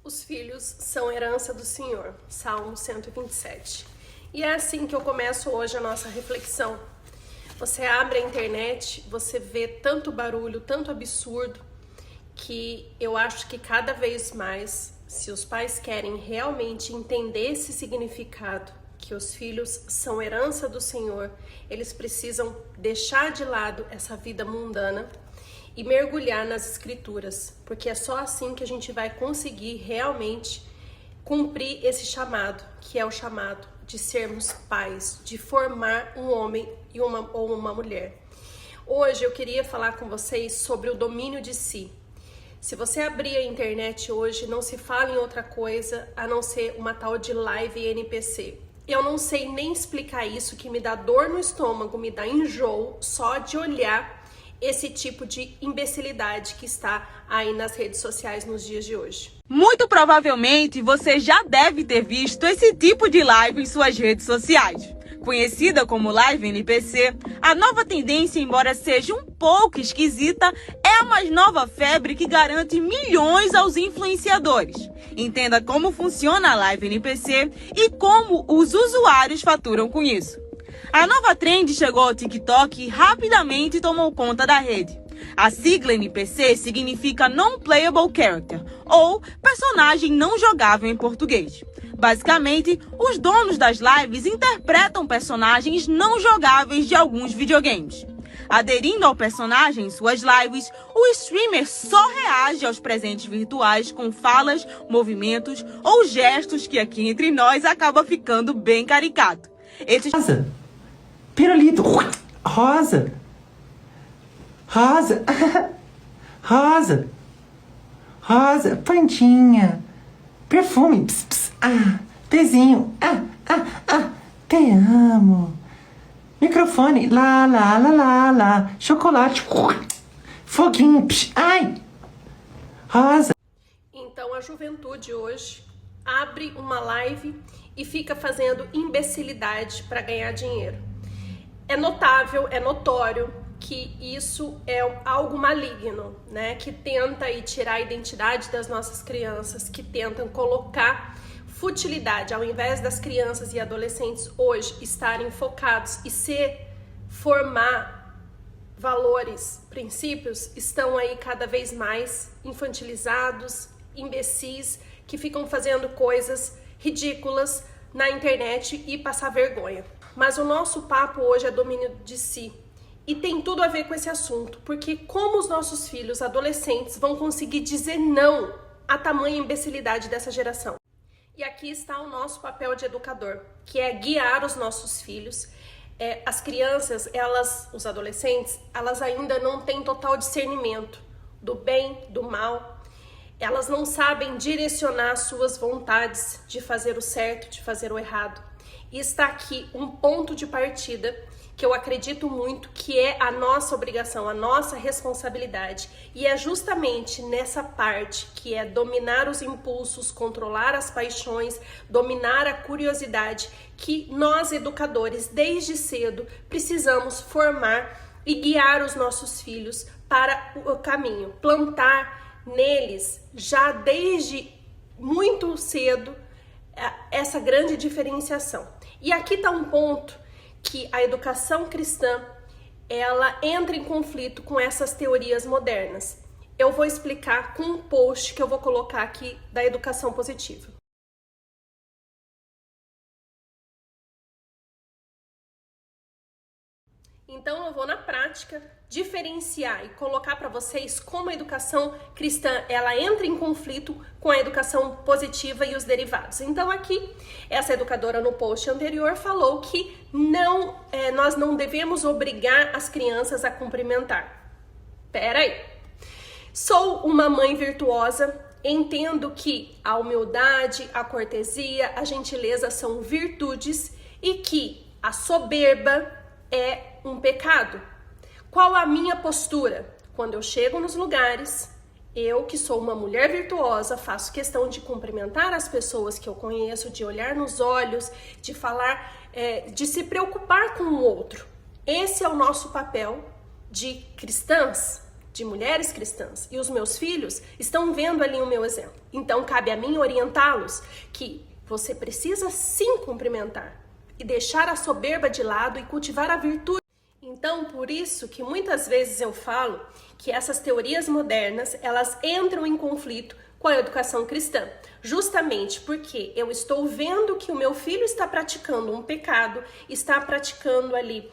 Os filhos são herança do Senhor, Salmo 127. E é assim que eu começo hoje a nossa reflexão. Você abre a internet, você vê tanto barulho, tanto absurdo, que eu acho que cada vez mais, se os pais querem realmente entender esse significado, que os filhos são herança do Senhor, eles precisam deixar de lado essa vida mundana e mergulhar nas escrituras, porque é só assim que a gente vai conseguir realmente cumprir esse chamado, que é o chamado de sermos pais, de formar um homem ou uma mulher. Hoje eu queria falar com vocês sobre o domínio de si. Se você abrir a internet hoje, não se fala em outra coisa a não ser uma tal de live NPC. Eu não sei nem explicar isso, que me dá dor no estômago, me dá enjoo só de olhar esse tipo de imbecilidade que está aí nas redes sociais nos dias de hoje. Muito provavelmente você já deve ter visto esse tipo de live em suas redes sociais. Conhecida como Live NPC, a nova tendência, embora seja um pouco esquisita, é a mais nova febre que garante milhões aos influenciadores. Entenda como funciona a Live NPC e como os usuários faturam com isso. A nova trend chegou ao TikTok e rapidamente tomou conta da rede. A sigla NPC significa Non-Playable Character, ou personagem não jogável em português. Basicamente, os donos das lives interpretam personagens não jogáveis de alguns videogames. Aderindo ao personagem em suas lives, o streamer só reage aos presentes virtuais com falas, movimentos ou gestos que aqui entre nós acaba ficando bem caricato. Rosa, pirulito, rosa, rosa, rosa, rosa, plantinha, perfume, ps, ps, pezinho, te amo, microfone, lá, lá, lá, lá, lá, chocolate, foguinho, ps, ai, rosa. Então a juventude hoje abre uma live e fica fazendo imbecilidade para ganhar dinheiro. É notável, é notório que isso é algo maligno, né? Que tenta aí tirar a identidade das nossas crianças, que tentam colocar futilidade, ao invés das crianças e adolescentes hoje estarem focados e se formar valores, princípios, estão aí cada vez mais infantilizados, imbecis, que ficam fazendo coisas ridículas na internet e passar vergonha. Mas o nosso papo hoje é domínio de si. E tem tudo a ver com esse assunto, porque como os nossos filhos adolescentes vão conseguir dizer não à tamanha imbecilidade dessa geração? E aqui está o nosso papel de educador, que é guiar os nossos filhos. As crianças, os adolescentes, elas ainda não têm total discernimento do bem, do mal. Elas não sabem direcionar suas vontades de fazer o certo, de fazer o errado. E está aqui um ponto de partida que eu acredito muito que é a nossa obrigação, a nossa responsabilidade. E é justamente nessa parte que é dominar os impulsos, controlar as paixões, dominar a curiosidade, que nós educadores, desde cedo, precisamos formar e guiar os nossos filhos para o caminho, plantar neles já desde muito cedo essa grande diferenciação. E aqui está um ponto que a educação cristã, ela entra em conflito com essas teorias modernas. Eu vou explicar com um post que eu vou colocar aqui da educação positiva. Então eu vou na prática diferenciar e colocar para vocês como a educação cristã ela entra em conflito com a educação positiva e os derivados. Então aqui essa educadora no post anterior falou que nós não devemos obrigar as crianças a cumprimentar. Pera aí. Sou uma mãe virtuosa, entendo que a humildade, a cortesia, a gentileza são virtudes e que a soberba é um pecado. Qual a minha postura? Quando eu chego nos lugares, eu que sou uma mulher virtuosa, faço questão de cumprimentar as pessoas que eu conheço, de olhar nos olhos, de falar, de se preocupar com o outro. Esse é o nosso papel de cristãs, de mulheres cristãs e os meus filhos estão vendo ali o meu exemplo. Então cabe a mim orientá-los que você precisa sim cumprimentar e deixar a soberba de lado e cultivar a virtude. Então, por isso que muitas vezes eu falo que essas teorias modernas, elas entram em conflito com a educação cristã, justamente porque eu estou vendo que o meu filho está praticando um pecado, está praticando ali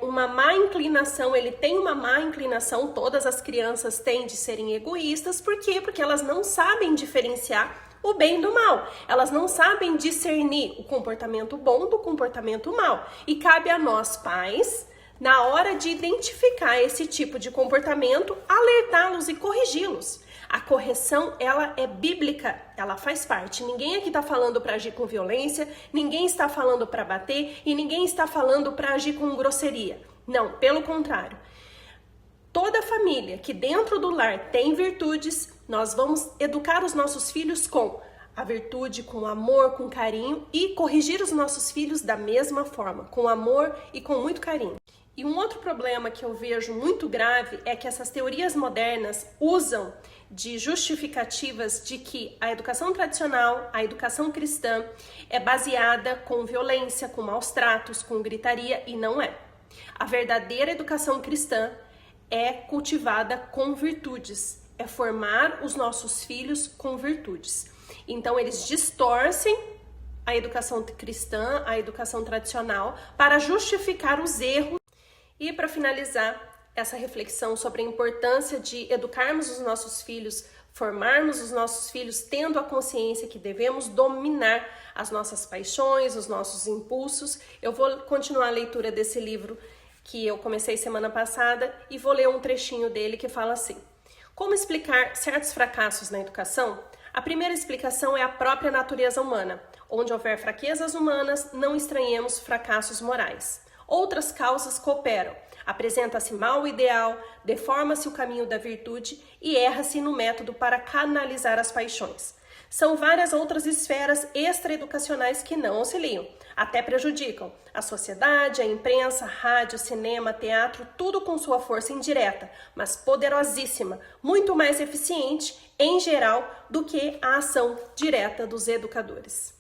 uma má inclinação, ele tem uma má inclinação, todas as crianças têm de serem egoístas, por quê? Porque elas não sabem diferenciar o bem do mal, elas não sabem discernir o comportamento bom do comportamento mal, e cabe a nós pais, na hora de identificar esse tipo de comportamento, alertá-los e corrigi-los. A correção, ela é bíblica, ela faz parte. Ninguém aqui está falando para agir com violência, ninguém está falando para bater e ninguém está falando para agir com grosseria. Não, pelo contrário. Toda família que dentro do lar tem virtudes, nós vamos educar os nossos filhos com a virtude, com amor, com carinho e corrigir os nossos filhos da mesma forma, com amor e com muito carinho. E um outro problema que eu vejo muito grave é que essas teorias modernas usam de justificativas de que a educação tradicional, a educação cristã, é baseada com violência, com maus tratos, com gritaria, e não é. A verdadeira educação cristã é cultivada com virtudes, é formar os nossos filhos com virtudes. Então eles distorcem a educação cristã, a educação tradicional, para justificar os erros. E para finalizar essa reflexão sobre a importância de educarmos os nossos filhos, formarmos os nossos filhos tendo a consciência que devemos dominar as nossas paixões, os nossos impulsos, eu vou continuar a leitura desse livro que eu comecei semana passada e vou ler um trechinho dele que fala assim: como explicar certos fracassos na educação? A primeira explicação é a própria natureza humana. Onde houver fraquezas humanas, não estranhemos fracassos morais. Outras causas cooperam. Apresenta-se mal o ideal, deforma-se o caminho da virtude e erra-se no método para canalizar as paixões. São várias outras esferas extraeducacionais que não auxiliam, até prejudicam. A sociedade, a imprensa, rádio, cinema, teatro, tudo com sua força indireta, mas poderosíssima, muito mais eficiente, em geral, do que a ação direta dos educadores.